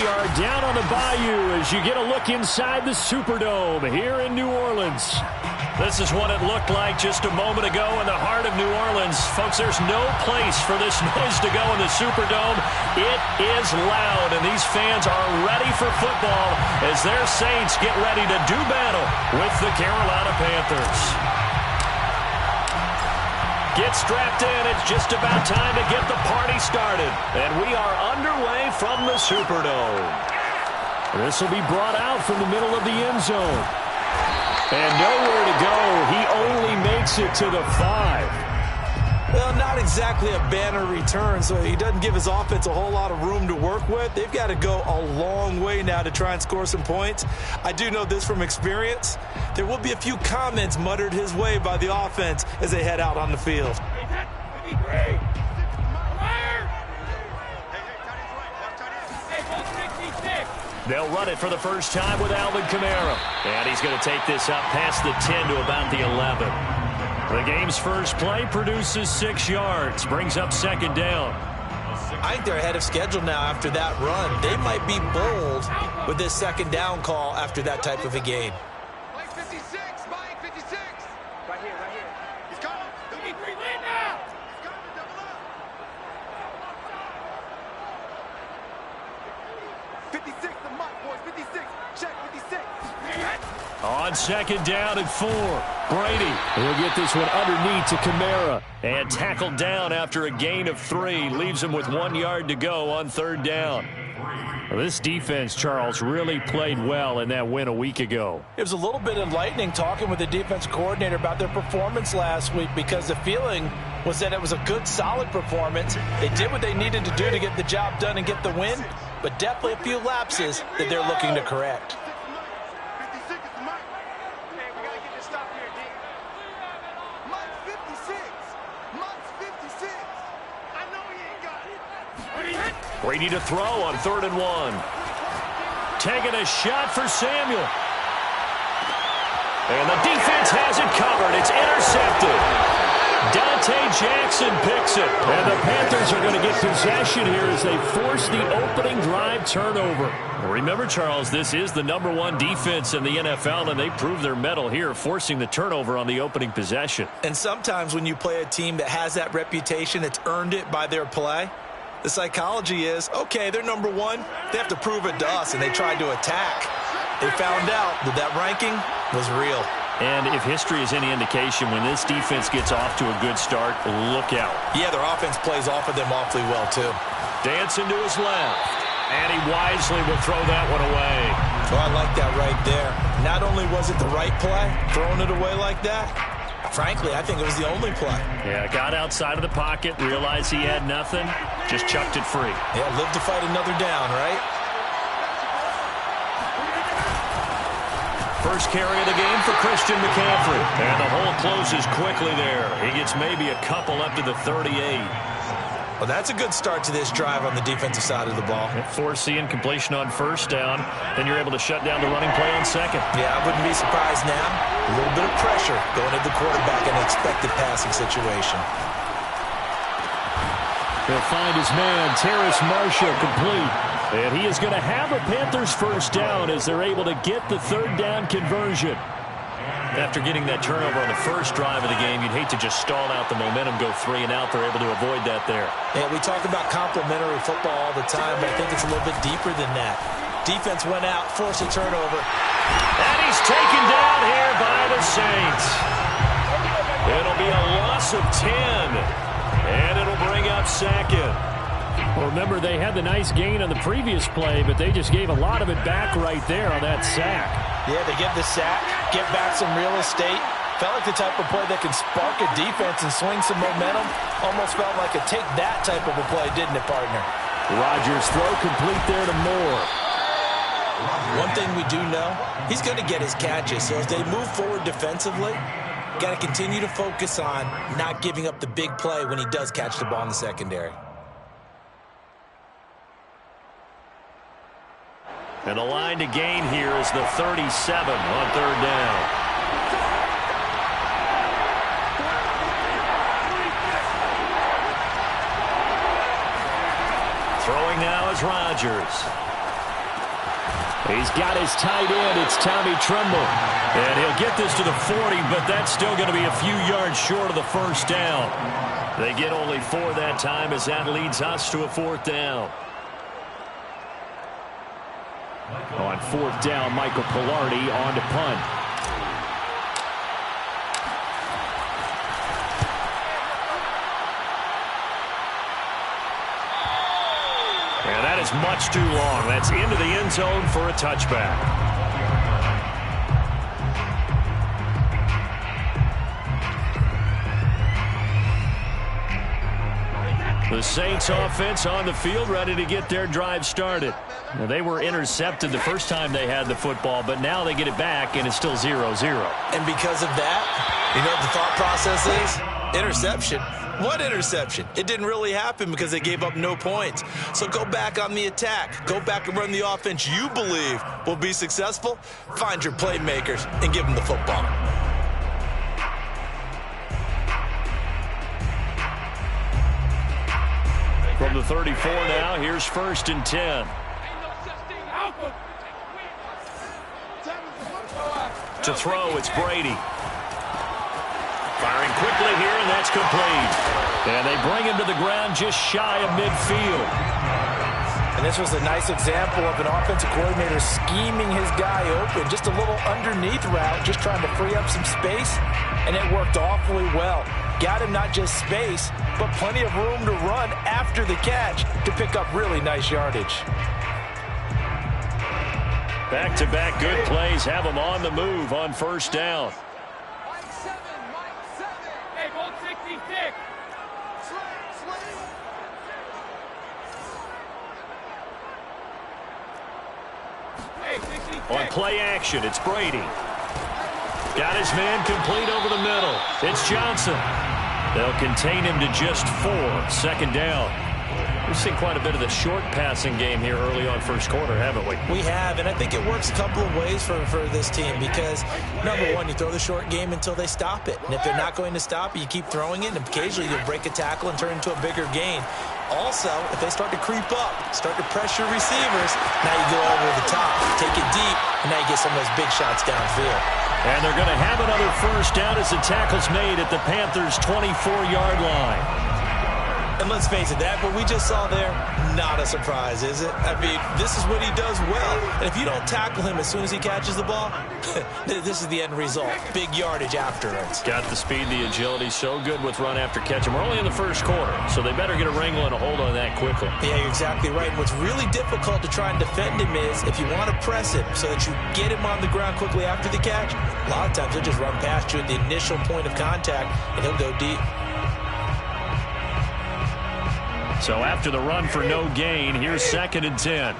We are down on the bayou as you get a look inside the Superdome here in New Orleans. This is what it looked like just a moment ago in the heart of New Orleans. Folks, there's no place for this noise to go in the Superdome. It is loud, and these fans are ready for football as their Saints get ready to do battle with the Carolina Panthers. Get strapped in. It's just about time to get the party started. And we are underway from the Superdome. This will be brought out from the middle of the end zone. And nowhere to go. He only makes it to the 5. Well, not exactly a banner return, so he doesn't give his offense a whole lot of room to work with. They've got to go a long way now to try and score some points. I do know this from experience. There will be a few comments muttered his way by the offense as they head out on the field. They'll run it for the first time with Alvin Kamara. And he's going to take this up past the 10 to about the 11. The game's first play produces 6 yards, brings up second down. I think they're ahead of schedule now after that run. They might be bold with this second down call after that type of a game. Mike 56, Mike 56. Right here. He's coming. Don't need 3 win now. He's coming, double up. 56 to Mike, boys, 56. Check, 56. On second down and 4. Brady will get this one underneath to Kamara. And tackled down after a gain of 3. Leaves him with 1 yard to go on third down. Well, this defense, Charles, really played well in that win a week ago. It was a little bit enlightening talking with the defense coordinator about their performance last week because the feeling was that it was a good, solid performance. They did what they needed to do to get the job done and get the win, but definitely a few lapses that they're looking to correct. 56 is Mike. Hey, we got to get this stop here, D. Mike's 56. Mike's 56. I know he ain't got it. Brady to throw on 3rd and 1. Taking a shot for Samuel. And the defense has it covered. It's intercepted. Dante Jackson picks it. And the Panthers are going to get possession here as they force the opening drive turnover. Remember, Charles, this is the #1 defense in the NFL, and they prove their mettle here, forcing the turnover on the opening possession. And sometimes when you play a team that has that reputation, that's earned it by their play, the psychology is, okay, they're #1. They have to prove it to us, and they tried to attack. They found out that that ranking was real. And if history is any indication, when this defense gets off to a good start, look out. Yeah, their offense plays off of them awfully well, too. Dancing to his left. And he wisely will throw that one away. Oh, I like that right there. Not only was it the right play, throwing it away like that, frankly, I think it was the only play. Yeah, got outside of the pocket, realized he had nothing, just chucked it free. Yeah, live to fight another down, right? First carry of the game for Christian McCaffrey. And the hole closes quickly there. He gets maybe a couple up to the 38. Well, that's a good start to this drive on the defensive side of the ball. Force the incompletion on first down. Then you're able to shut down the running play on second. Yeah, I wouldn't be surprised now. A little bit of pressure going at the quarterback in an expected passing situation. He'll find his man, Terrace Marshall, complete. And he is going to have a Panthers first down as they're able to get the third down conversion. After getting that turnover on the first drive of the game, you'd hate to just stall out the momentum, go 3 and out. They're able to avoid that there. Yeah, we talk about complementary football all the time, but I think it's a little bit deeper than that. Defense went out, forced a turnover. And he's taken down here by the Saints. It'll be a loss of 10. And it'll bring up second. Well, remember, they had the nice gain on the previous play, but they just gave a lot of it back right there on that sack. Yeah, they get the sack, get back some real estate. Felt like the type of play that can spark a defense and swing some momentum. Almost felt like a take-that type of a play, didn't it, partner? Rodgers' throw complete there to Moore. One thing we do know, he's going to get his catches. So as they move forward defensively, got to continue to focus on not giving up the big play when he does catch the ball in the secondary. And the line to gain here is the 37 on third down. Throwing now is Rodgers. He's got his tight end. It's Tommy Tremble. And he'll get this to the 40, but that's still going to be a few yards short of the first down. They get only 4 that time as that leads us to a 4th down. On 4th down, Michael Pilardi on to punt. And that is much too long. That's into the end zone for a touchback. The Saints offense on the field, ready to get their drive started. Now, they were intercepted the first time they had the football, but now they get it back, and it's still 0-0. And because of that, you know what the thought process is? Interception. What interception? It didn't really happen because they gave up no points. So go back on the attack. Go back and run the offense you believe will be successful. Find your playmakers and give them the football. From the 34 now, here's 1st and 10. To throw, it's Brady. Firing quickly here, and that's complete. And they bring him to the ground just shy of midfield. And this was a nice example of an offensive coordinator scheming his guy open. Just a little underneath route, just trying to free up some space, and it worked awfully well. Got him not just space, but plenty of room to run after the catch to pick up really nice yardage. Back-to-back good plays have them on the move on 1st down. On play action, it's Brady. Got his man complete over the middle. It's Johnson. They'll contain him to just 4. 2nd down. We've seen quite a bit of the short passing game here early on first quarter, haven't we? We have, and I think it works a couple of ways for this team because, number one, you throw the short game until they stop it. And if they're not going to stop it, you keep throwing it, and occasionally you'll break a tackle and turn it into a bigger gain. Also, if they start to creep up, start to pressure receivers, now you go over the top, take it deep, and now you get some of those big shots downfield. And they're going to have another 1st down as the tackle's made at the Panthers' 24-yard line. And let's face it, that what we just saw there, not a surprise, is it? I mean, this is what he does well. And if you don't tackle him as soon as he catches the ball, this is the end result. Big yardage afterwards. Got the speed, the agility, so good with run after catch. And we're only in the first quarter, so they better get a wrangle and a hold on that quickly. Yeah, you're exactly right. And what's really difficult to try and defend him is if you want to press him so that you get him on the ground quickly after the catch, a lot of times he'll just run past you at the initial point of contact, and he'll go deep. So after the run for no gain, here's 2nd and 10.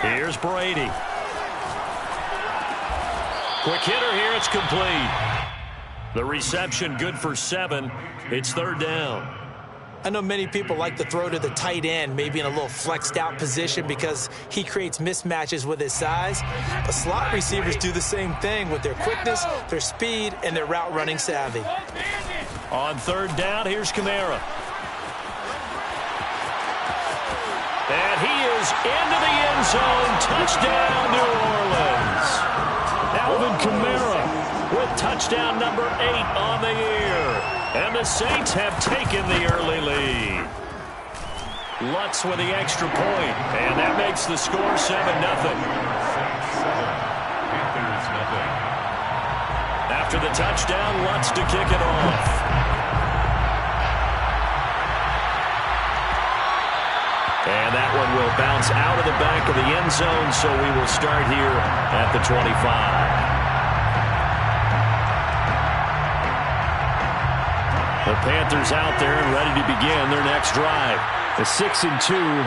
Here's Brady. Quick hitter here, it's complete. The reception good for 7. It's 3rd down. I know many people like to throw to the tight end, maybe in a little flexed out position because he creates mismatches with his size. But slot receivers do the same thing with their quickness, their speed, and their route running savvy. On 3rd down, here's Kamara. And he is into the end zone. Touchdown, New Orleans. Alvin Kamara with touchdown number 8 on the year. And the Saints have taken the early lead. Lutz with the extra point, and that makes the score 7-0. After the touchdown, Lutz to kick it off. And that one will bounce out of the back of the end zone, so we will start here at the 25. The Panthers out there and ready to begin their next drive. The 6-2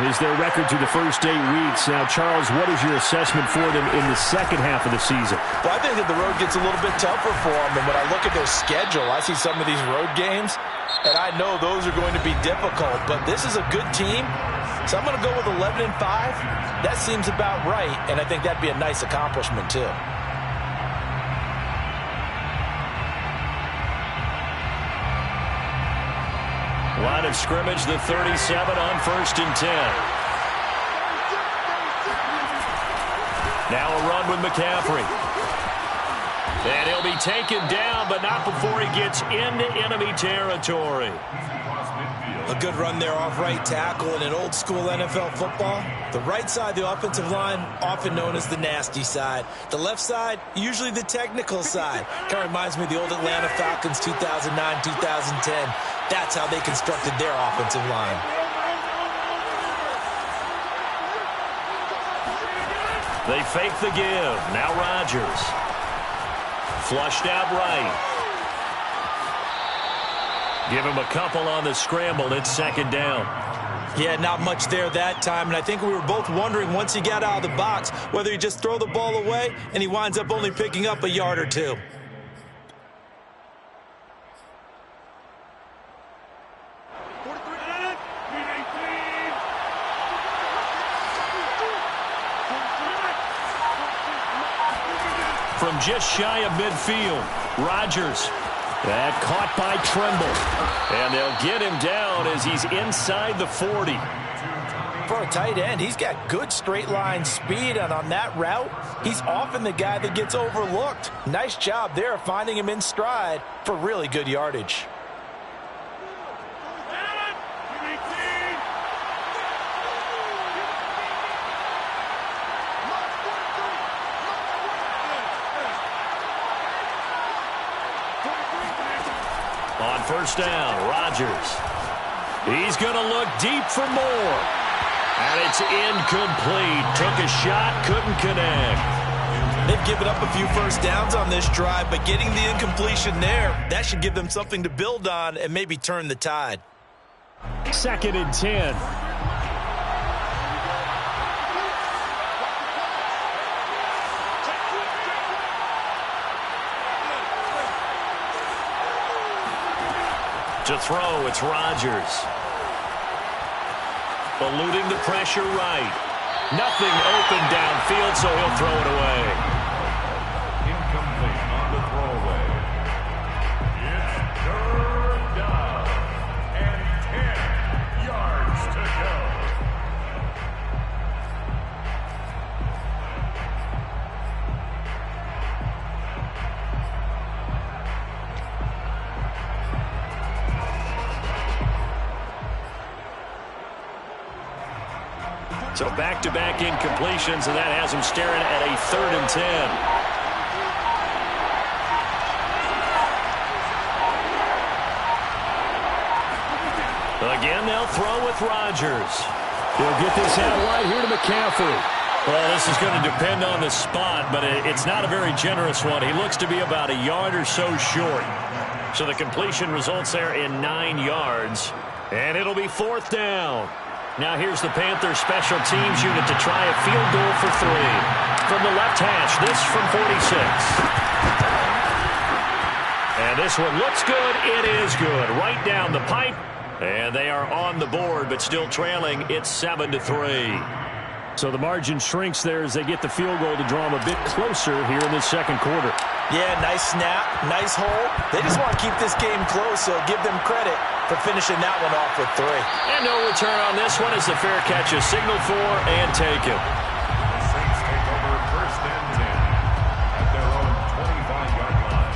is their record through the first 8 weeks. Now, Charles, what is your assessment for them in the second half of the season? Well, I think that the road gets a little bit tougher for them. And when I look at their schedule, I see some of these road games, and I know those are going to be difficult. But this is a good team, so I'm going to go with 11-5. That seems about right, and I think that'd be a nice accomplishment, too. of scrimmage, the 37 on 1st and 10. Now a run with McCaffrey. And he'll be taken down, but not before he gets into enemy territory. A good run there off right tackle in an old-school NFL football. The right side, the offensive line, often known as the nasty side. The left side, usually the technical side. Kind of reminds me of the old Atlanta Falcons 2009, 2010. That's how they constructed their offensive line. They fake the give. Now Rodgers. Flushed out right. Give him a couple on the scramble. It's 2nd down. Yeah, not much there that time, and I think we were both wondering once he got out of the box whether he just throw the ball away and he winds up only picking up a yard or two. From just shy of midfield, Rodgers. That caught by Tremble. And they'll get him down as he's inside the 40. For a tight end, he's got good straight line speed, and on that route, he's often the guy that gets overlooked. Nice job there finding him in stride for really good yardage. On 1st down, Rodgers. He's going to look deep for more. And it's incomplete. Took a shot, couldn't connect. They've given up a few first downs on this drive, but getting the incompletion there, that should give them something to build on and maybe turn the tide. 2nd and 10. To throw, it's Rodgers. Eluding the pressure right. Nothing open downfield, so he'll throw it away. Incomplete on the throwaway. It's 3rd down and 10 yards to go. So back-to-back incompletions, and that has him staring at a 3rd and 10. Again, they'll throw with Rodgers. He'll get this out right here to McCaffrey. Well, this is going to depend on the spot, but it's not a very generous one. He looks to be about a yard or so short. So the completion results there in 9 yards, and it'll be 4th down. Now here's the Panthers special teams unit to try a field goal for 3. From the left hash, this from 46. And this one looks good. It is good. Right down the pipe. And they are on the board, but still trailing. It's 7-3. So the margin shrinks there as they get the field goal to draw them a bit closer here in the 2nd quarter. Yeah, nice snap, nice hole. They just want to keep this game close, so give them credit for finishing that one off with 3. And no return on this one as the fair catch is signaled for and taken. The Saints take over 1st and 10 at their own 25-yard line.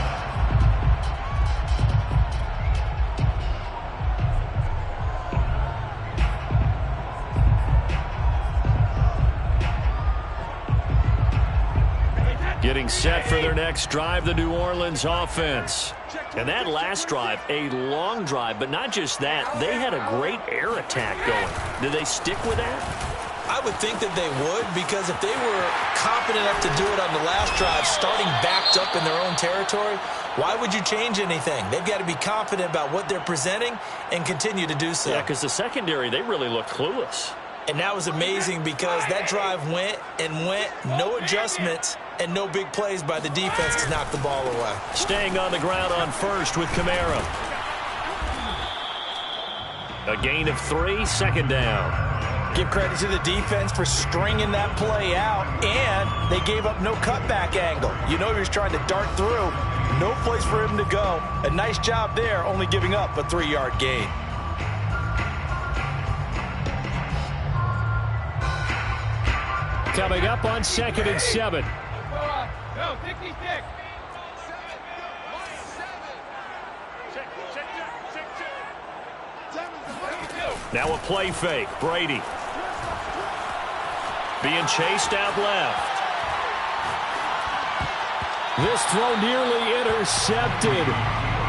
Getting set for their next drive, the New Orleans offense. And that last drive, a long drive, but not just that. They had a great air attack going. Did they stick with that? I would think that they would, because if they were confident enough to do it on the last drive, starting backed up in their own territory, why would you change anything? They've got to be confident about what they're presenting and continue to do so. Yeah, because the secondary, they really looked clueless. And that was amazing because that drive went and went, no adjustments, and no big plays by the defense to knock the ball away. Staying on the ground on 1st with Kamara. A gain of 3, 2nd down. Give credit to the defense for stringing that play out, and they gave up no cutback angle. You know he was trying to dart through. No place for him to go. A nice job there, only giving up a 3-yard gain. Coming up on 2nd and 7. Go, 66. Now a play fake. Brady. Being chased out left. This throw nearly intercepted.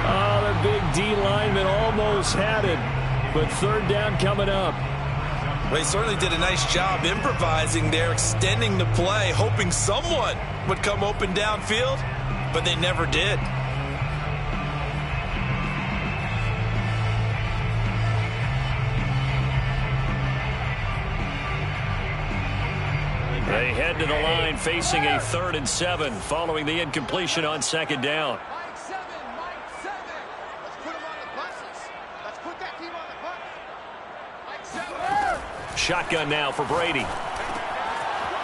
Oh, the big D lineman almost had it. But 3rd down coming up. Well, he certainly did a nice job improvising there, extending the play, hoping someone would come open downfield, but they never did. They head to the line facing a 3rd and 7 following the incompletion on 2nd down. Mike 7. Let's put him on the buses. Let's put that team on the bus. Mike 7. Shotgun now for Brady.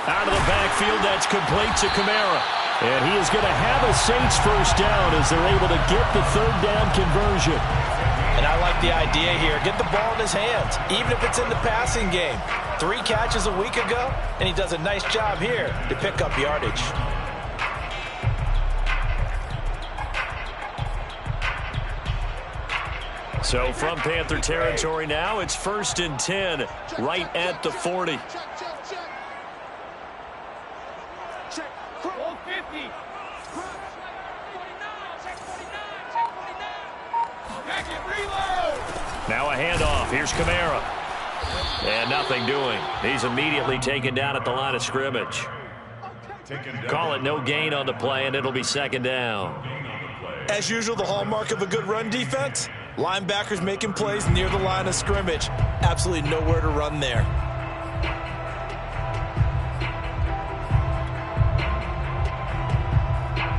Out of the backfield, that's complete to Kamara. And he is going to have a Saints first down as they're able to get the 3rd down conversion. And I like the idea here. Get the ball in his hands, even if it's in the passing game. 3 catches a week ago, and he does a nice job here to pick up yardage. So from Panther territory now, it's 1st and 10, right at the 40. Check. Hold 50. Check it, reload. Now a handoff. Here's Kamara. And nothing doing. He's immediately taken down at the line of scrimmage. Call it no gain on the play, and it'll be 2nd down. As usual, the hallmark of a good run defense, linebackers making plays near the line of scrimmage. Absolutely nowhere to run there.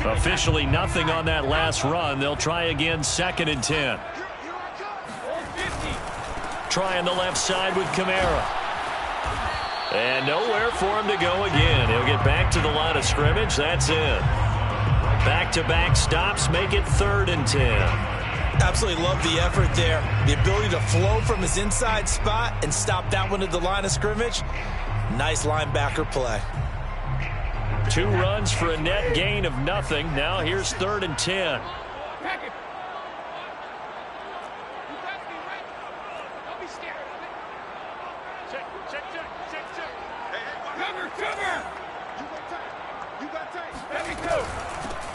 Officially nothing on that last run. They'll try again 2nd and 10. Trying the left side with Kamara. And nowhere for him to go again. He'll get back to the line of scrimmage. That's it. Back-to-back stops make it 3rd and 10. Absolutely love the effort there. The ability to flow from his inside spot and stop that one at the line of scrimmage. Nice linebacker play. 2 runs for a net gain of nothing. Now here's 3rd and 10.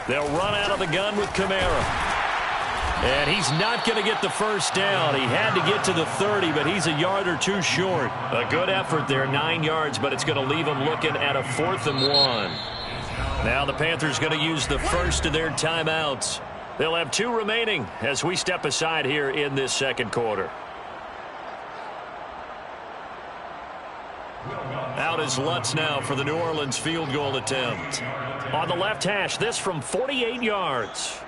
They'll run out of the gun with Kamara. And he's not going to get the first down. He had to get to the 30, but he's a yard or 2 short. A good effort there, 9 yards, but it's going to leave him looking at a 4th and 1. Now the Panthers going to use the first of their timeouts. They'll have 2 remaining as we step aside here in this 2nd quarter. Out is Lutz now for the New Orleans field goal attempt. On the left hash, this from 48 yards.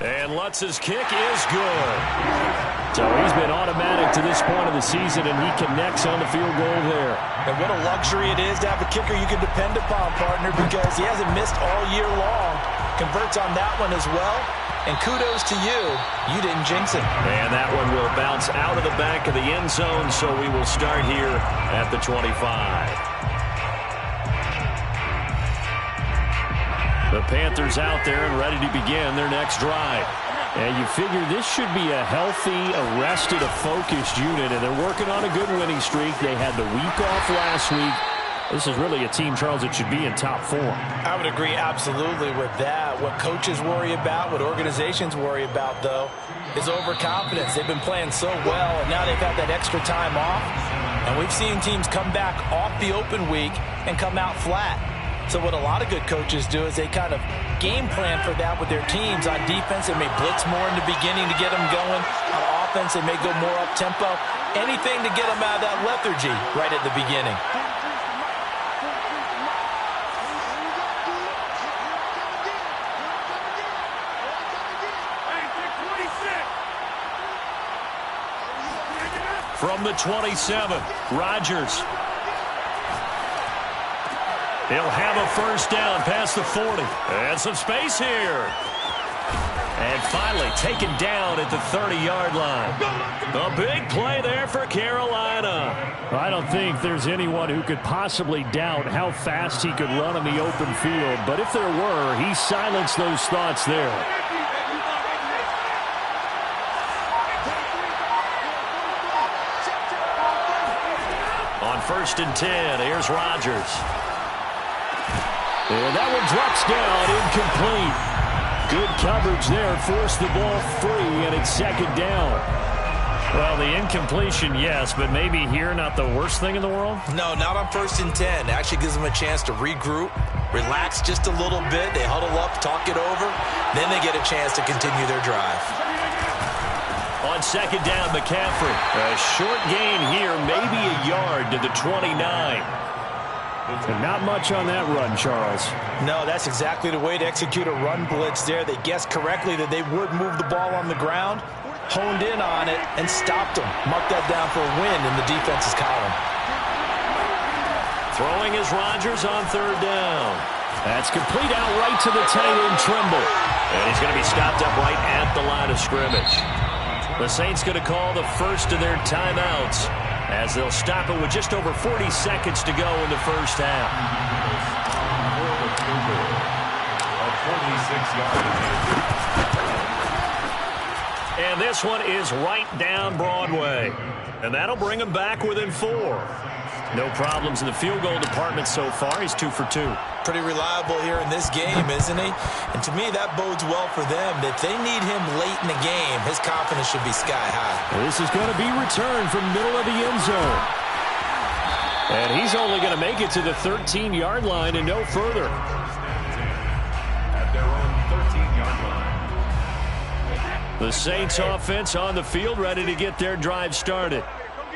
And Lutz's kick is good. So he's been automatic to this point of the season, and he connects on the field goal there. And what a luxury it is to have a kicker you can depend upon, partner, because he hasn't missed all year long. Converts on that one as well. And kudos to you. You didn't jinx it. And that one will bounce out of the back of the end zone, so we will start here at the 25. The Panthers out there and ready to begin their next drive. And you figure this should be a healthy, arrested, a focused unit, and they're working on a good winning streak. They had the week off last week. This is really a team, Charles, that should be in top form. I would agree absolutely with that. What coaches worry about, what organizations worry about, though, is overconfidence. They've been playing so well, and now they've had that extra time off. And we've seen teams come back off the open week and come out flat. So what a lot of good coaches do is they kind of game plan for that with their teams. On defense, they may blitz more in the beginning to get them going. On offense, they may go more up-tempo. Anything to get them out of that lethargy right at the beginning. From the 27, Rodgers. He'll have a first down past the 40. And some space here. And finally taken down at the 30-yard line. A big play there for Carolina. I don't think there's anyone who could possibly doubt how fast he could run on the open field. But if there were, he silenced those thoughts there. On 1st and 10, here's Rodgers. And that one drops down, incomplete. Good coverage there, forced the ball free, and it's 2nd down. Well, the incompletion, yes, but maybe here not the worst thing in the world? No, not on 1st and 10. It actually gives them a chance to regroup, relax just a little bit. They huddle up, talk it over, then they get a chance to continue their drive. On 2nd down, McCaffrey. A short gain here, maybe a yard to the 29. And not much on that run, Charles. No, that's exactly the way to execute a run blitz there. They guessed correctly that they would move the ball on the ground, honed in on it, and stopped them. Mark that down for a win in the defense's column. Throwing is Rodgers on 3rd down. That's complete out right to the tight end, Trimble. And he's going to be stopped up right at the line of scrimmage. The Saints going to call the first of their timeouts, as they'll stop it with just over 40 seconds to go in the first half. And this one is right down Broadway. And that'll bring him back within 4. No problems in the field goal department so far. He's 2 for 2. Pretty reliable here in this game, isn't he? And to me, that bodes well for them. If they need him late in the game, his confidence should be sky high. This is going to be returned from middle of the end zone. And he's only going to make it to the 13-yard line and no further. At their own 13-yard line. The Saints offense on the field, ready to get their drive started,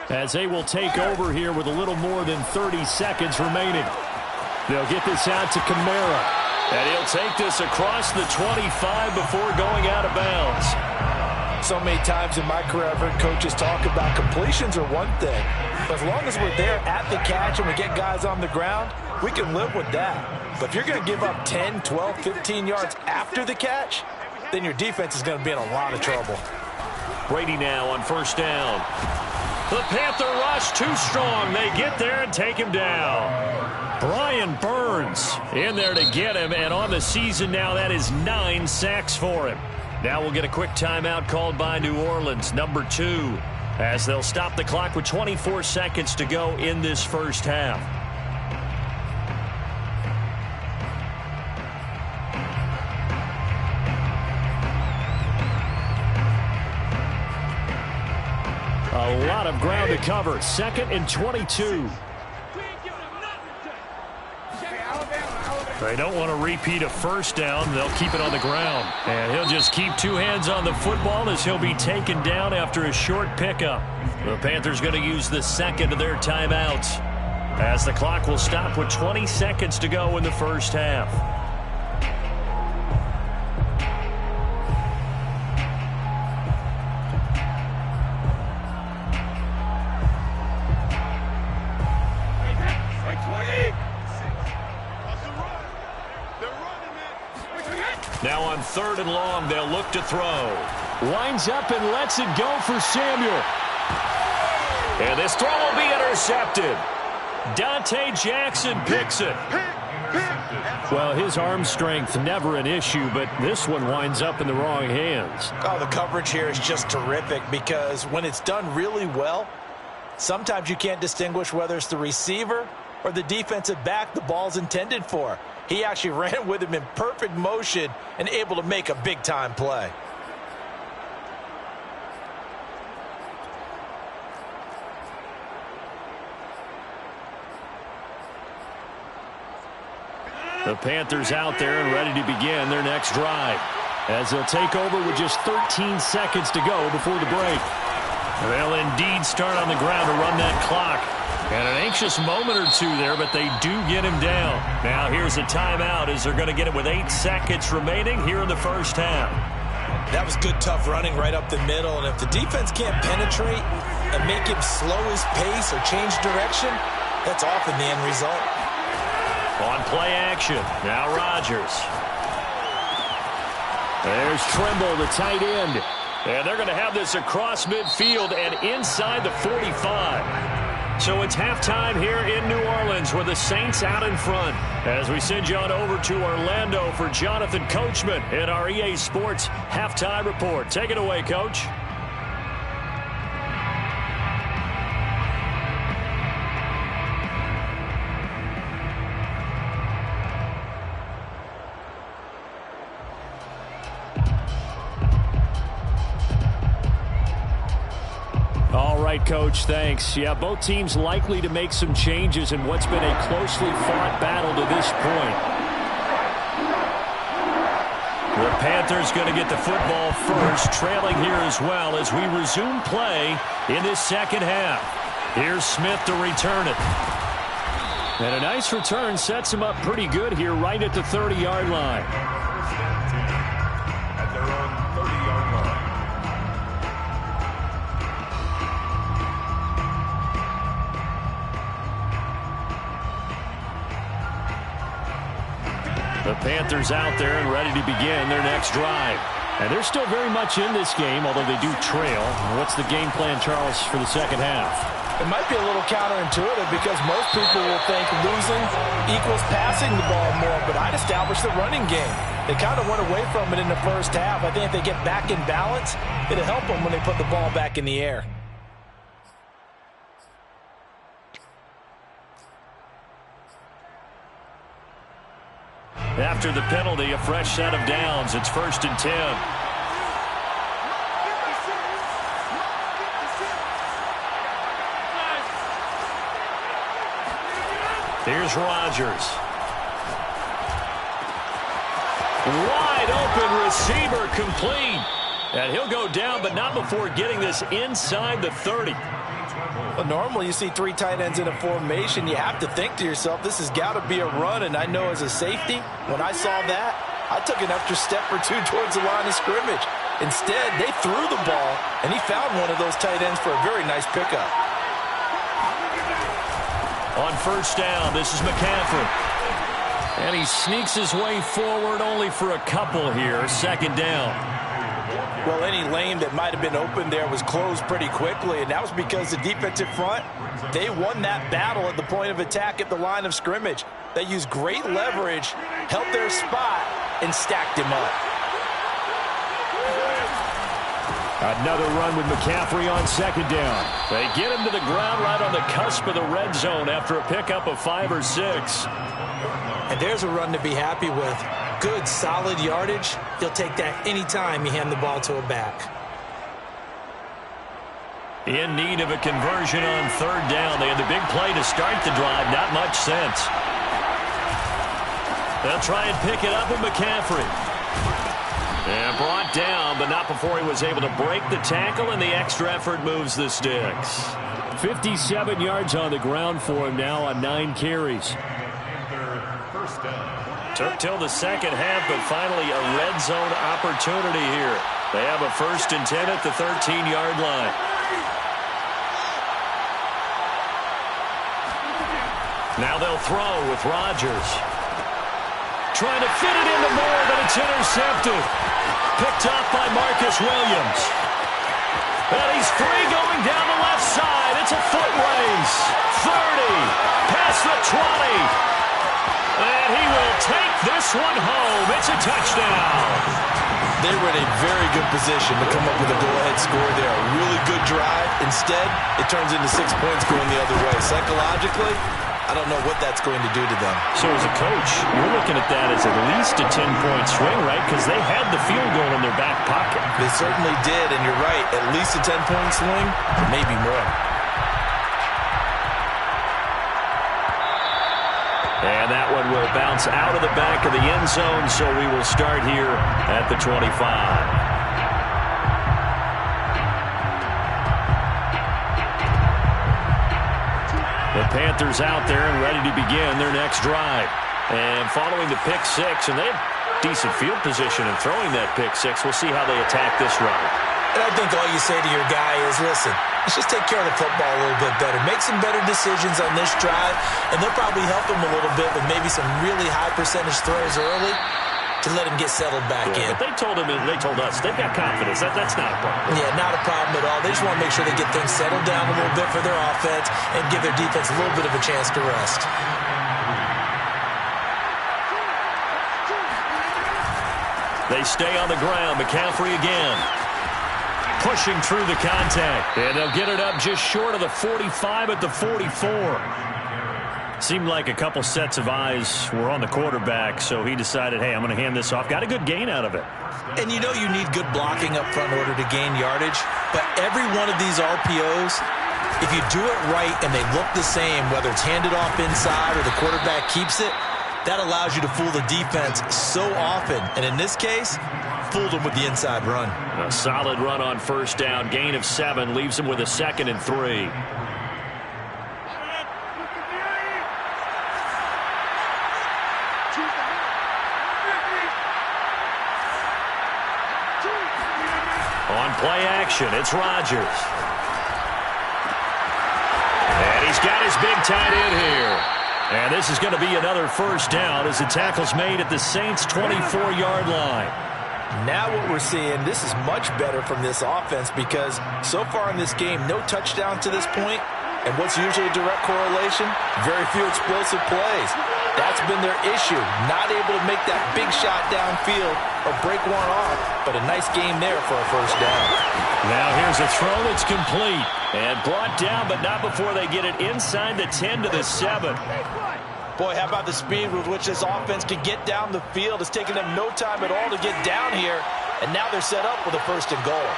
as they will take over here with a little more than 30 seconds remaining. They'll get this out to Kamara, and he'll take this across the 25 before going out of bounds. So many times in my career, I've heard coaches talk about completions are one thing. But as long as we're there at the catch and we get guys on the ground, we can live with that. But if you're going to give up 10, 12, 15 yards after the catch, then your defense is going to be in a lot of trouble. Brady now on 1st down. The Panther rush too strong. They get there and take him down. Brian Burns in there to get him, and on the season now, that is 9 sacks for him. Now we'll get a quick timeout called by New Orleans, number 2, as they'll stop the clock with 24 seconds to go in this first half. A lot of ground to cover. 2nd and 22. They don't want to repeat a first down. They'll keep it on the ground. And he'll just keep 2 hands on the football as he'll be taken down after a short pickup. The Panthers going to use the 2nd of their timeouts, as the clock will stop with 20 seconds to go in the first half. Now on 3rd and long, they'll look to throw. Winds up and lets it go for Samuel. And this throw will be intercepted. Dante Jackson picks it. Well, his arm strength never an issue, but this one winds up in the wrong hands. Oh, the coverage here is just terrific, because when it's done really well, sometimes you can't distinguish whether it's the receiver or the defensive back the ball's intended for. He actually ran with him in perfect motion and able to make a big-time play. The Panthers out there and ready to begin their next drive, as they'll take over with just 13 seconds to go before the break. They'll indeed start on the ground to run that clock. And an anxious moment or two there, but they do get him down. Now here's a timeout, as they're going to get it with 8 seconds remaining here in the first half. That was good, tough running right up the middle. And if the defense can't penetrate and make him slow his pace or change direction, that's often the end result. On play action, now Rodgers. There's Trimble, the tight end. And they're going to have this across midfield and inside the 45. So it's halftime here in New Orleans with the Saints out in front. As we send you on over to Orlando for Jonathan Coachman in our EA Sports Halftime Report. Take it away, Coach. All right, Coach, thanks. Yeah, both teams likely to make some changes in what's been a closely fought battle to this point. The Panthers going to get the football first, trailing here as well as we resume play in this second half. Here's Smith to return it. And a nice return sets him up pretty good here right at the 30-yard line. At their own 30-yard line. The Panthers out there and ready to begin their next drive. And they're still very much in this game, although they do trail. What's the game plan, Charles, for the second half? It might be a little counterintuitive because most people will think losing equals passing the ball more, but I'd establish the running game. They kind of went away from it in the first half. I think if they get back in balance, it'll help them when they put the ball back in the air. After the penalty, a fresh set of downs. It's 1st and 10. Here's Rodgers. Wide open receiver complete. And he'll go down, but not before getting this inside the 30. Well, normally you see three tight ends in a formation. You have to think to yourself, this has got to be a run. And I know as a safety, when I saw that, I took an extra step or two towards the line of scrimmage. Instead, they threw the ball, and he found one of those tight ends for a very nice pickup. On 1st down, this is McCaffrey. And he sneaks his way forward only for a couple here. 2nd down. Well, any lane that might have been open there was closed pretty quickly, and that was because the defensive front, they won that battle at the point of attack at the line of scrimmage. They used great leverage, held their spot, and stacked him up. Another run with McCaffrey on 2nd down. They get him to the ground right on the cusp of the red zone after a pickup of 5 or 6. And there's a run to be happy with. Good, solid yardage. You'll take that anytime you hand the ball to a back. In need of a conversion on 3rd down. They had the big play to start the drive. Not much sense. They'll try and pick it up with McCaffrey. And brought down, but not before he was able to break the tackle, and the extra effort moves the sticks. 57 yards on the ground for him now on 9 carries. Took till the second half, but finally a red zone opportunity here. They have a 1st and 10 at the 13-yard line. Now they'll throw with Rodgers. Trying to fit it into Moore, but it's intercepted. Picked off by Marcus Williams. And he's free going down the left side. It's a foot race. 30. Past the 20. And he will take this one home. It's a touchdown. They were in a very good position to come up with a go-ahead score there. A really good drive. Instead, it turns into 6 points going the other way. Psychologically, I don't know what that's going to do to them. So as a coach, you're looking at that as at least a 10-point swing, right? Because they had the field goal in their back pocket. They certainly did, and you're right. At least a 10-point swing, maybe more. And that one will bounce out of the back of the end zone, so we will start here at the 25. The Panthers out there and ready to begin their next drive. And following the pick six, and they have decent field position in throwing that pick six. We'll see how they attack this run. And I think all you say to your guy is, listen, let's just take care of the football a little bit better. Make some better decisions on this drive, and they'll probably help him a little bit with maybe some really high percentage throws early. to let him get settled back in. But they told us they've got confidence. That's not a problem. Yeah, not a problem at all. They just want to make sure they get things settled down a little bit for their offense and give their defense a little bit of a chance to rest. They stay on the ground. McCaffrey again. Pushing through the contact. And they'll get it up just short of the 45 at the 44. Seemed like a couple sets of eyes were on the quarterback, so he decided, hey, I'm going to hand this off. Got a good gain out of it. And you know you need good blocking up front in order to gain yardage. But every one of these RPOs, if you do it right and they look the same, whether it's handed off inside or the quarterback keeps it, that allows you to fool the defense so often. And in this case, fooled them with the inside run. A solid run on first down. Gain of 7 leaves him with a 2nd and 3. On play action, it's Rodgers. And he's got his big tight end here. And this is going to be another first down as the tackle's made at the Saints' 24-yard line. Now what we're seeing, this is much better from this offense because so far in this game, no touchdown to this point. And what's usually a direct correlation? Very few explosive plays. That's been their issue. Not able to make that big shot downfield or break one off. But a nice game there for a first down. Now here's a throw that's complete. And brought down, but not before they get it inside the 10 to the 7. Boy, how about the speed with which this offense can get down the field? It's taken them no time at all to get down here. And now they're set up with a 1st and goal.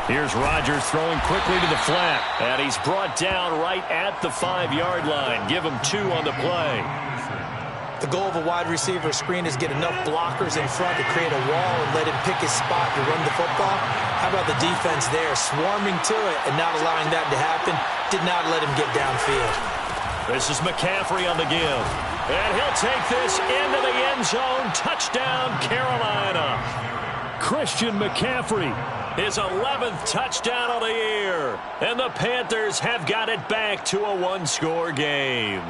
Here's Rodgers throwing quickly to the flat. And he's brought down right at the 5-yard line. Give him 2 on the play. The goal of a wide receiver screen is get enough blockers in front to create a wall and let him pick his spot to run the football. How about the defense there, swarming to it and not allowing that to happen? Did not let him get downfield. This is McCaffrey on the give. And he'll take this into the end zone. Touchdown, Carolina. Christian McCaffrey, his 11th touchdown of the year. And the Panthers have got it back to a 1-score game.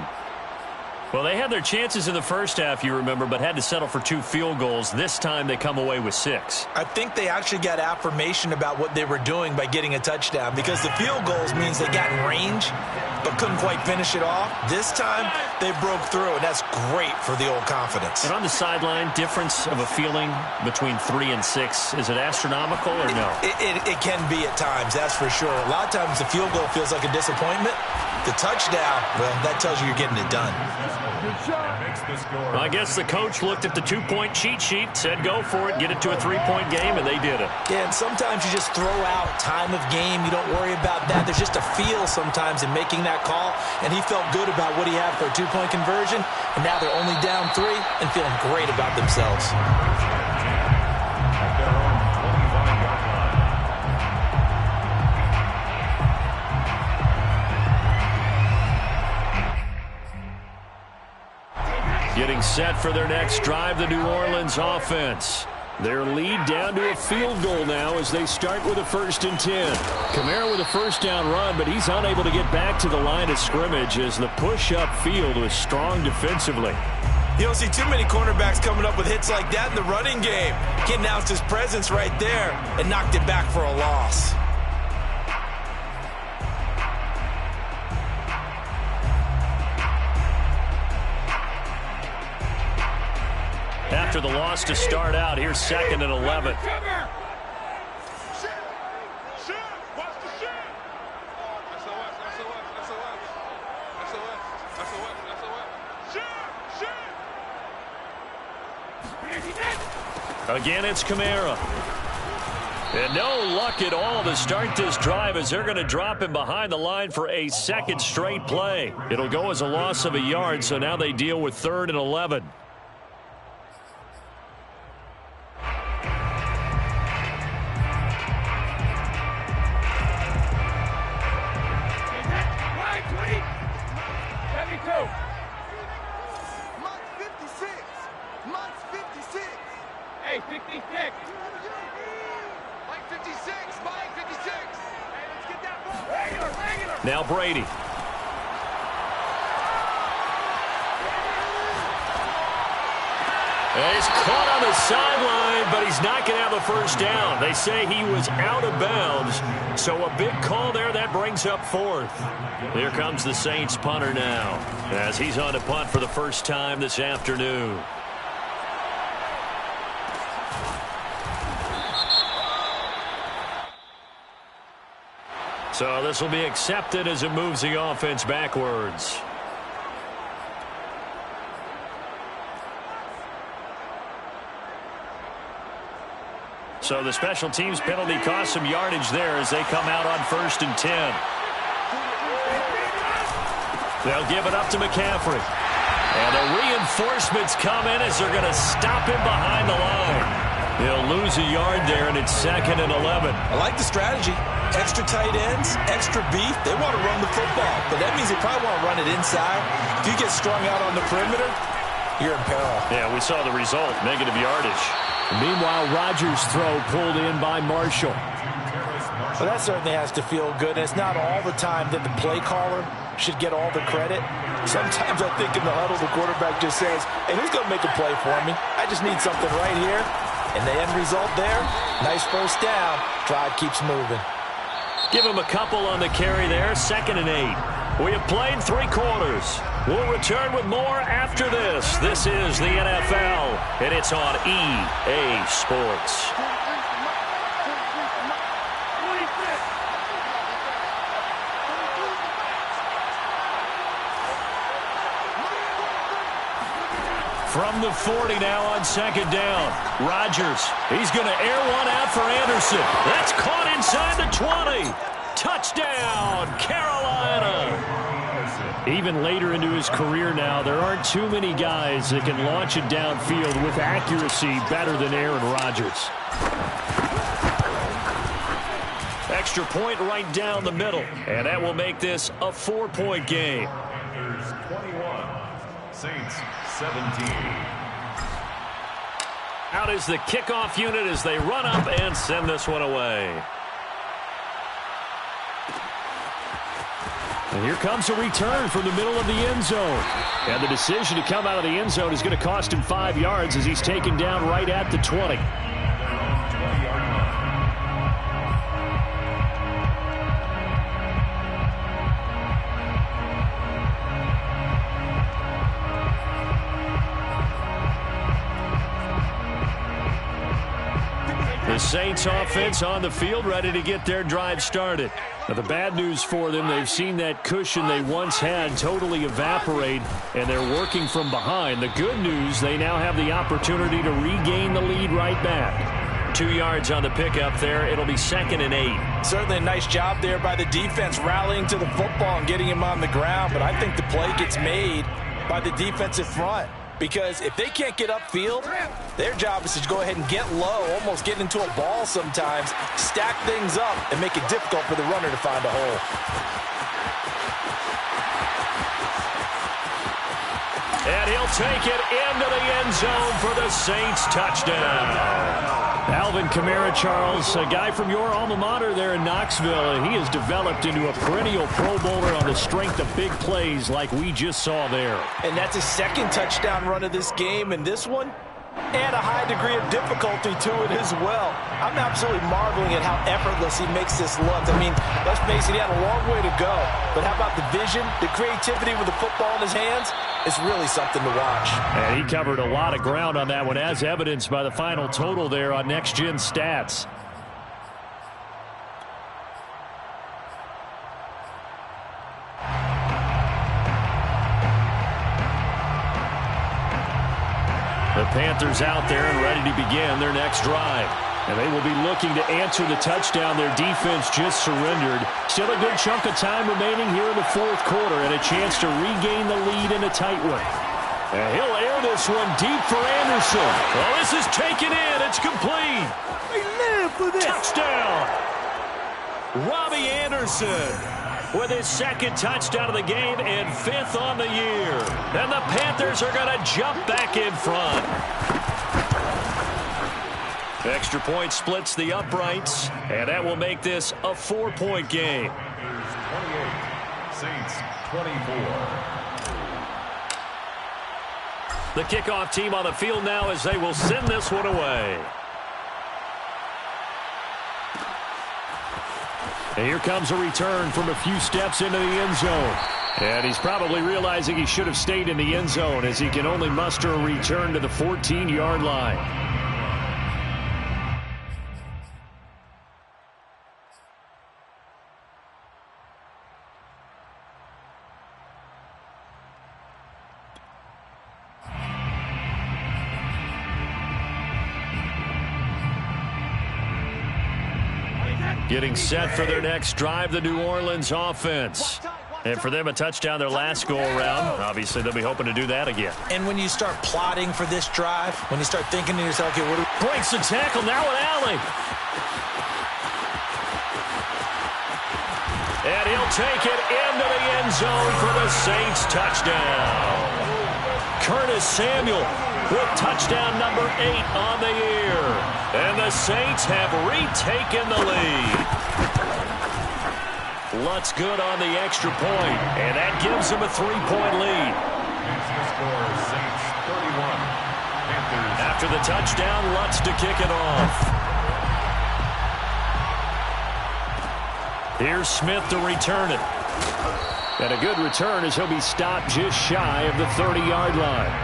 Well, they had their chances in the first half, you remember, but had to settle for 2 field goals. This time they come away with 6. I think they actually got affirmation about what they were doing by getting a touchdown because the field goals means they got in range but couldn't quite finish it off. This time they broke through, and that's great for the old confidence. And on the sideline, difference of a feeling between 3 and 6, is it astronomical or no? It can be at times, that's for sure. A lot of times the field goal feels like a disappointment. The touchdown, well, that tells you you're getting it done. Well, I guess the coach looked at the 2-point cheat sheet, said go for it, get it to a 3-point game, and they did it. Yeah, and sometimes you just throw out time of game. You don't worry about that. There's just a feel sometimes in making that call, and he felt good about what he had for a 2-point conversion, and now they're only down 3 and feeling great about themselves. Getting set for their next drive, the New Orleans offense. Their lead down to a field goal now as they start with a 1st and 10. Kamara with a first down run, but he's unable to get back to the line of scrimmage as the push up field was strong defensively. You don't see too many cornerbacks coming up with hits like that in the running game. He announced his presence right there and knocked it back for a loss. After the loss to start out, here's 2nd and 11. Again, it's Kamara. And no luck at all to start this drive as they're going to drop him behind the line for a 2nd straight play. It'll go as a loss of a yard, so now they deal with 3rd and 11. Now Brady. And he's caught on the sideline, but he's not going to have the first down. They say he was out of bounds, so a big call there. That brings up fourth. Here comes the Saints punter now, as he's on to punt for the first time this afternoon. So this will be accepted as it moves the offense backwards. So the special teams penalty cost some yardage there as they come out on 1st and 10. They'll give it up to McCaffrey. And the reinforcements come in as they're going to stop him behind the line. He'll lose a yard there, and it's 2nd and 11. I like the strategy. Extra tight ends, extra beef. They want to run the football, but that means they probably want to run it inside. If you get strung out on the perimeter, you're in peril. Yeah, we saw the result, negative yardage. Meanwhile, Rodgers' throw pulled in by Marshall. Well, that certainly has to feel good. And it's not all the time that the play caller should get all the credit. Sometimes I think in the huddle, the quarterback just says, hey, who's going to make a play for me? I just need something right here. And the end result there, nice first down. Drive keeps moving. Give him a couple on the carry there, 2nd and 8. We have played 3 quarters. We'll return with more after this. This is the NFL, and it's on EA Sports. From the 40 now on 2nd down. Rodgers, he's going to air one out for Anderson. That's caught inside the 20. Touchdown, Carolina. Even later into his career now, there aren't too many guys that can launch it downfield with accuracy better than Aaron Rodgers. Extra point right down the middle, and that will make this a 4-point game. Panthers 21, Saints 17. Out is the kickoff unit as they run up and send this one away. And here comes a return from the middle of the end zone. And the decision to come out of the end zone is going to cost him 5 yards as he's taken down right at the 20. The Saints offense on the field, ready to get their drive started. Now, the bad news for them, they've seen that cushion they once had totally evaporate, and they're working from behind. The good news, they now have the opportunity to regain the lead right back. 2 yards on the pickup there. It'll be 2nd and 8. Certainly a nice job there by the defense rallying to the football and getting him on the ground, but I think the play gets made by the defensive front. Because if they can't get upfield, their job is to go ahead and get low, almost get into a ball sometimes, stack things up, and make it difficult for the runner to find a hole. And he'll take it into the end zone for the Saints touchdown. Alvin Kamara, Charles, a guy from your alma mater there in Knoxville, and he has developed into a perennial Pro Bowler on the strength of big plays like we just saw there. And that's his 2nd touchdown run of this game, and this one, add a high degree of difficulty to it as well. I'm absolutely marveling at how effortless he makes this look. I mean, let's face it, he had a long way to go. But how about the vision, the creativity with the football in his hands? It's really something to watch. And he covered a lot of ground on that one, as evidenced by the final total there on Next Gen Stats. The Panthers out there and ready to begin their next drive. And they will be looking to answer the touchdown their defense just surrendered. Still a good chunk of time remaining here in the 4th quarter and a chance to regain the lead in a tight one. And he'll air this one deep for Anderson. Well, this is taken in. It's complete. We live for this. Touchdown. Robbie Anderson with his 2nd touchdown of the game and 5th on the year. And the Panthers are going to jump back in front. Extra point splits the uprights, and that will make this a 4-point game. 28, Saints 24. The kickoff team on the field now as they will send this one away. And here comes a return from a few steps into the end zone. And he's probably realizing he should have stayed in the end zone as he can only muster a return to the 14-yard line. Getting set for their next drive, the New Orleans offense. And for them, a touchdown their last go-around. Obviously, they'll be hoping to do that again. And when you start plotting for this drive, when you start thinking to yourself, okay, what do we... Breaks the tackle, now an alley. And he'll take it into the end zone for the Saints touchdown. Curtis Samuel with touchdown number 8 on the year. And the Saints have retaken the lead. Lutz good on the extra point, and that gives them a 3-point lead. Score, Saints 31. Panthers. After the touchdown, Lutz to kick it off. Here's Smith to return it. And a good return as he'll be stopped just shy of the 30-yard line.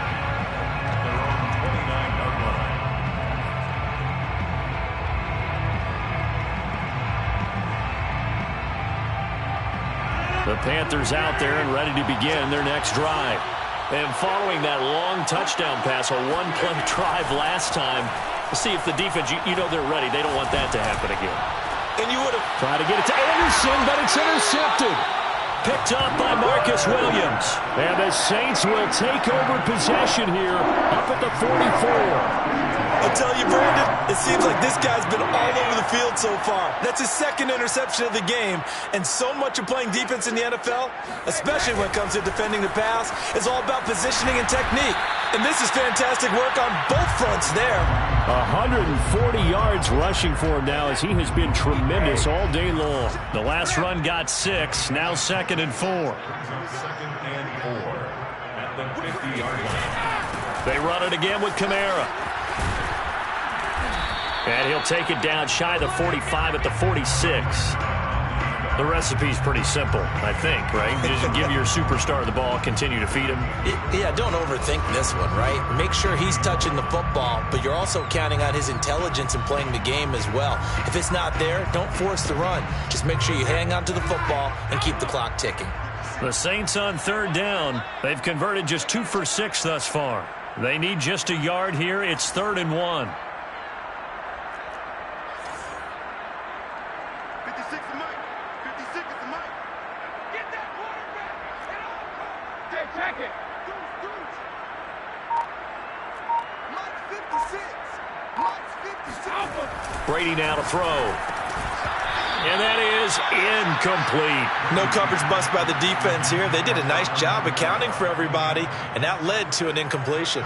The Panthers out there and ready to begin their next drive. And following that long touchdown pass, a one-play drive last time, we'll see if the defense, you know they're ready. They don't want that to happen again. And you would have tried to get it to Anderson, but it's intercepted. Picked up by Marcus Williams. And the Saints will take over possession here up at the 44. I'll tell you, Brandon, it seems like this guy's been all over the field so far. That's his second interception of the game. And so much of playing defense in the NFL, especially when it comes to defending the pass, is all about positioning and technique. And this is fantastic work on both fronts there. 140 yards rushing for him now as he has been tremendous all day long. The last run got 6, now 2nd and 4. 2nd and 4 at the 50-yard line. They run it again with Kamara. And he'll take it down shy of the 45 at the 46. The recipe's pretty simple, I think, right? Just give your superstar the ball, continue to feed him. Yeah, don't overthink this one, right? Make sure he's touching the football, but you're also counting on his intelligence in playing the game as well. If it's not there, don't force the run. Just make sure you hang on to the football and keep the clock ticking. The Saints on 3rd down. They've converted just 2 for 6 thus far. They need just a yard here. It's 3rd and 1. 56 is Mike. 56 is the Mike. Get that quarterback. Hey, check it. Deuce. Mike's 56. Mike's 56. Brady now to throw. And that is incomplete. No coverage bust by the defense here. They did a nice job accounting for everybody, and that led to an incompletion.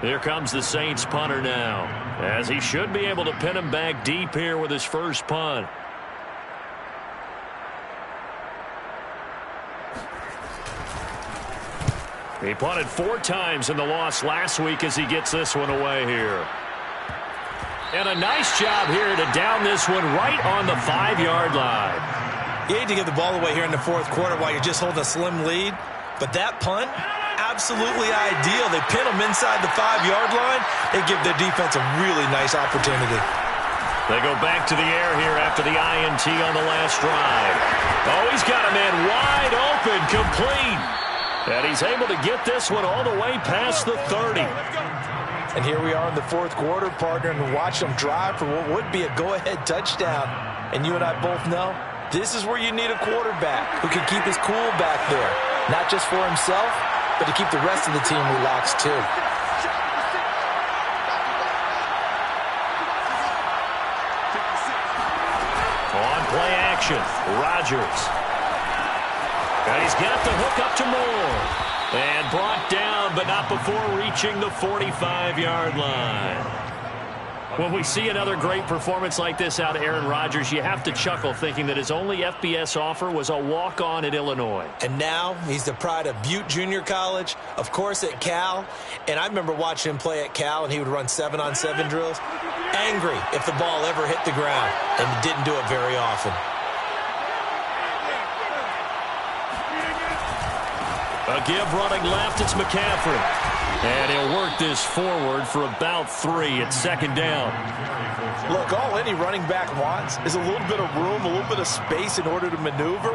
Here comes the Saints punter now, as he should be able to pin him back deep here with his first punt. He punted 4 times in the loss last week as he gets this one away here. And a nice job here to down this one right on the 5-yard line. You hate to give the ball away here in the 4th quarter while you're just holding a slim lead, but that punt, absolutely ideal. They pin them inside the 5-yard line. They give their defense a really nice opportunity. They go back to the air here after the INT on the last drive. Oh, he's got a man wide open, complete. And he's able to get this one all the way past the 30. And here we are in the 4th quarter, partner, and watch them drive for what would be a go-ahead touchdown. And you and I both know this is where you need a quarterback who can keep his cool back there. Not just for himself, but to keep the rest of the team relaxed too. On play action, Rodgers. And he's got the hook up to Moore. And brought down, but not before reaching the 45-yard line. When we see another great performance like this out of Aaron Rodgers, you have to chuckle thinking that his only FBS offer was a walk-on at Illinois. And now he's the pride of Butte Junior College, of course at Cal. And I remember watching him play at Cal, and he would run 7-on-7 drills. Angry if the ball ever hit the ground, and didn't do it very often. A give running left, it's McCaffrey. And he'll work this forward for about 3 at second down. Look, all any running back wants is a little bit of room, a little bit of space in order to maneuver.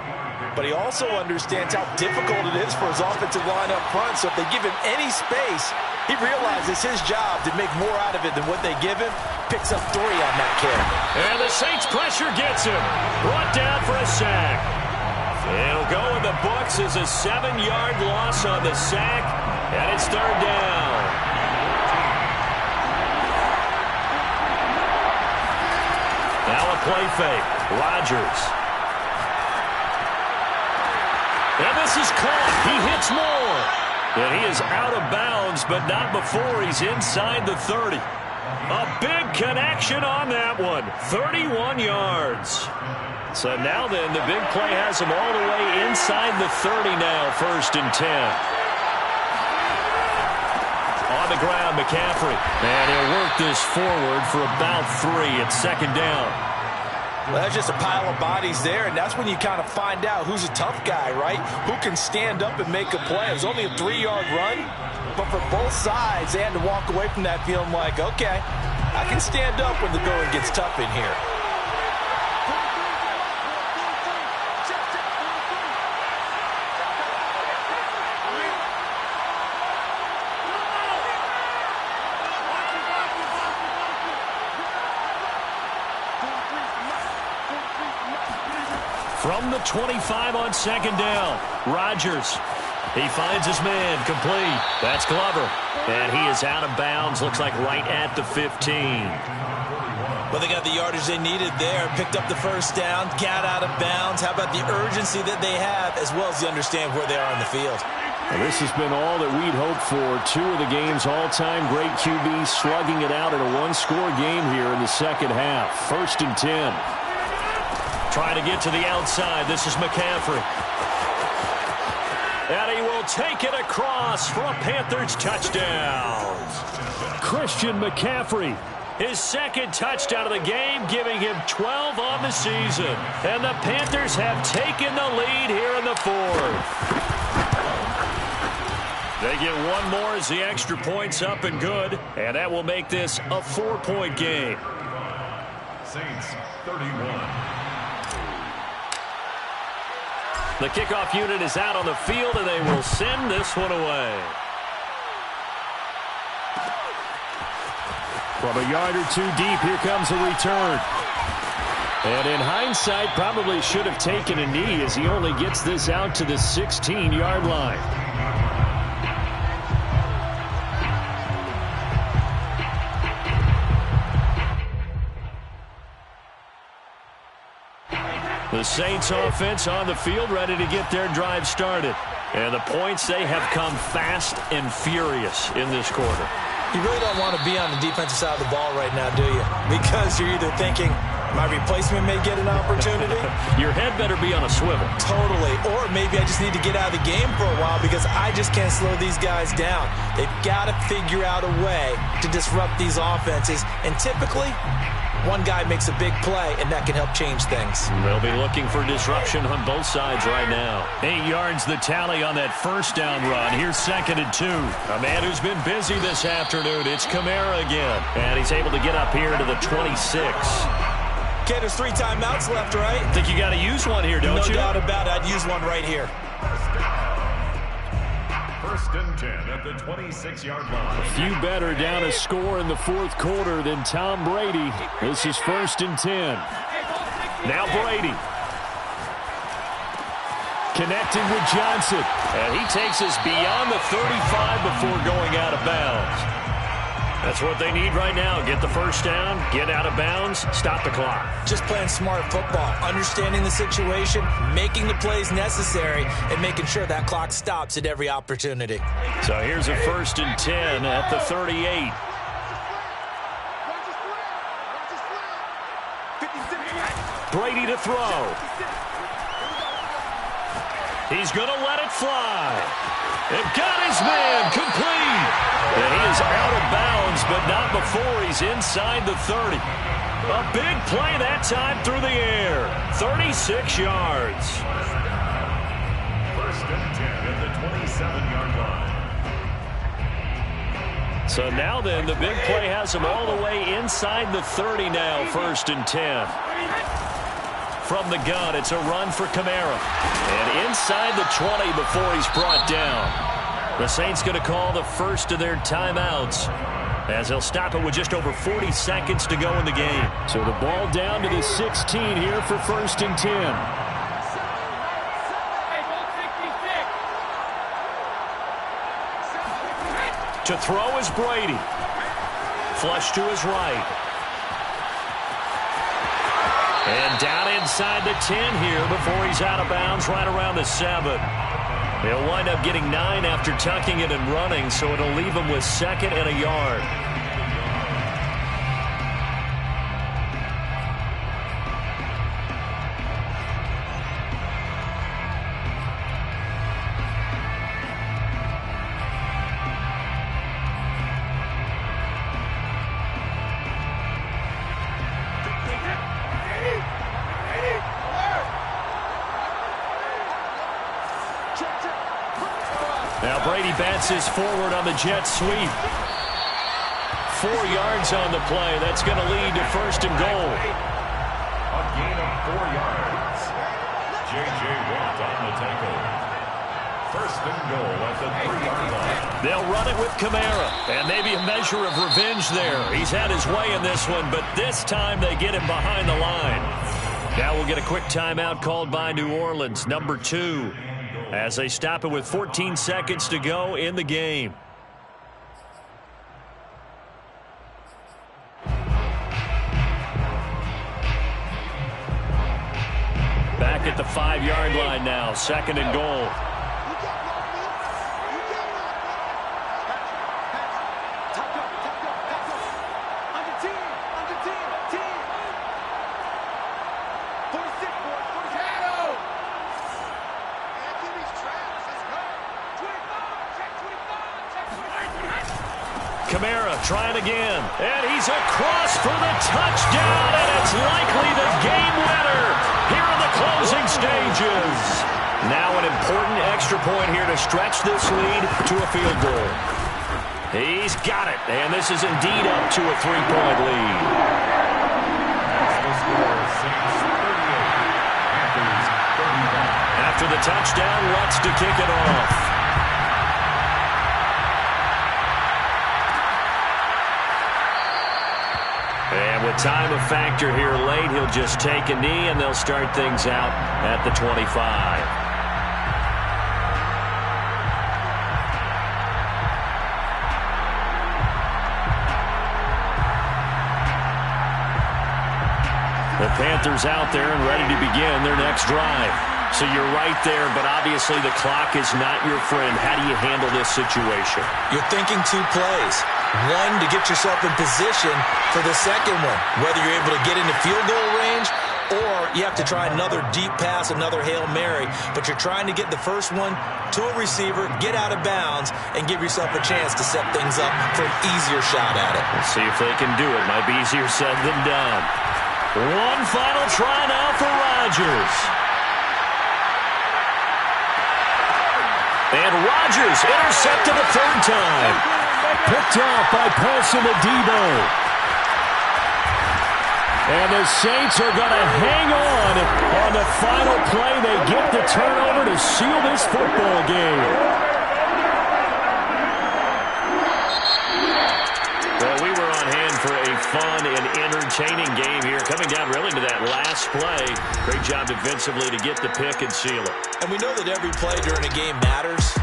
But he also understands how difficult it is for his offensive line up front. So if they give him any space, he realizes his job to make more out of it than what they give him. Picks up 3 on that carry. And the Saints pressure gets him. Brought down for a sack. It'll go in the books as a 7-yard loss on the sack. And it's third down. Now a play fake. Rodgers. And this is caught. He hits more. And he is out of bounds, but not before he's inside the 30. A big connection on that one. 31 yards. So now then, the big play has him all the way inside the 30 now, 1st and 10. On the ground, McCaffrey. And he'll work this forward for about 3 at second down. Well, that's just a pile of bodies there, and that's when you kind of find out who's a tough guy, right? Who can stand up and make a play. It was only a 3-yard run, but for both sides, they had to walk away from that feeling like, okay, I can stand up when the going gets tough in here. From the 25 on second down, Rodgers. He finds his man, complete. That's Glover. And he is out of bounds, looks like right at the 15. Well, they got the yardage they needed there, picked up the first down, got out of bounds. How about the urgency that they have, as well as they understand where they are on the field? Well, this has been all that we'd hoped for. 2 of the game's all-time great QBs slugging it out in a one-score game here in the second half. 1st and 10. Trying to get to the outside. This is McCaffrey. And he will take it across for a Panthers touchdown. Christian McCaffrey. His second touchdown of the game, giving him 12 on the season. And the Panthers have taken the lead here in the 4th. They get one more as the extra point's up and good. And that will make this a 4-point game. Saints 31. The kickoff unit is out on the field, and they will send this one away. From a yard or 2 deep, here comes a return. And in hindsight, probably should have taken a knee as he only gets this out to the 16-yard line. The Saints offense on the field, ready to get their drive started. And the points, they have come fast and furious in this quarter. You really don't want to be on the defensive side of the ball right now, do you? Because you're either thinking, my replacement may get an opportunity. Your head better be on a swivel. Totally. Or maybe I just need to get out of the game for a while because I just can't slow these guys down. They've got to figure out a way to disrupt these offenses. And typically, one guy makes a big play, and that can help change things. They'll be looking for disruption on both sides right now. 8 yards the tally on that first down run. Here's 2nd and 2. A man who's been busy this afternoon. It's Kamara again. And he's able to get up here to the 26. Okay, there's 3 timeouts left, right? I think you got to use one here, don't you? No doubt about it. I'd use one right here. 1st and 10 at the 26-yard line. Few better down a score in the 4th quarter than Tom Brady. This is 1st and 10. Now Brady. Connecting with Johnson. And he takes us beyond the 35 before going out of bounds. That's what they need right now. Get the first down, get out of bounds, stop the clock. Just playing smart football, understanding the situation, making the plays necessary, and making sure that clock stops at every opportunity. So here's a 1st and 10 at the 38. Brady to throw. He's going to let it fly. And got his man complete. And he is out of bounds, but not before he's inside the 30. A big play that time through the air. 36 yards. First and 10 at the 27-yard line. So now then, the big play has him all the way inside the 30 now, 1st and 10. From the gun, it's a run for Kamara. And inside the 20 before he's brought down. The Saints going to call the first of their timeouts, as they'll stop it with just over 40 seconds to go in the game. So the ball down to the 16 here for 1st and 10. To throw is Brady. Flush to his right. And down inside the 10 here before he's out of bounds right around the 7. He'll wind up getting 9 after tucking it and running, so it'll leave him with 2nd and a yard. Now Brady bats his forward on the jet sweep. 4 yards on the play. That's going to lead to 1st and goal. A gain of 4 yards. J.J. Watt on the tackle. 1st and goal at the 3-yard line. They'll run it with Kamara. And maybe a measure of revenge there. He's had his way in this one, but this time they get him behind the line. Now we'll get a quick timeout called by New Orleans, number 2. As they stop it with 14 seconds to go in the game. Back at the 5-yard line now, 2nd and goal. Kamara trying again, and he's across for the touchdown, and it's likely the game winner here in the closing stages. Now an important extra point here to stretch this lead to a field goal. He's got it, and this is indeed up to a 3-point lead. After the touchdown, Lutz to kick it off. And with time a factor here late, he'll just take a knee, and they'll start things out at the 25. The Panthers out there and ready to begin their next drive. So you're right there, but obviously the clock is not your friend. How do you handle this situation? You're thinking 2 plays. One, to get yourself in position for the second one, whether you're able to get into field goal range or you have to try another deep pass, another Hail Mary, but you're trying to get the first one to a receiver, get out of bounds, and give yourself a chance to set things up for an easier shot at it. Let's see if they can do it. Might be easier said than done. One final try now for Rodgers. And Rodgers intercepted a 3rd time. Picked off by Paulson Adebo. And the Saints are going to hang on the final play. They get the turnover to seal this football game. Well, we were on hand for a fun and entertaining game here. Coming down really to that last play. Great job defensively to get the pick and seal it. And we know that every play during a game matters.